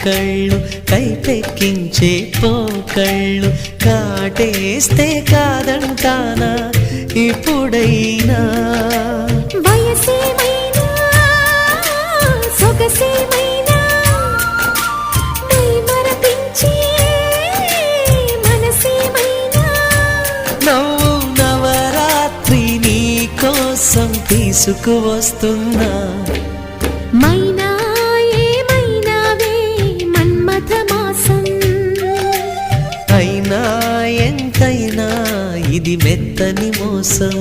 కళ్ళు కైపెక్కించే పోకళ్ళు కాటేస్తే కాదంటానా ఇప్పుడైనా వయసేమైనా సొగసేమైనా మరపించే మనసేమైనా నవ్వు నవరాత్రి నీ కోసం తీసుకువస్తున్నా మైనా ఏమైనావే మన్మథ మాసం అయినా ఎంతైనా ఇది మెత్తని మోసం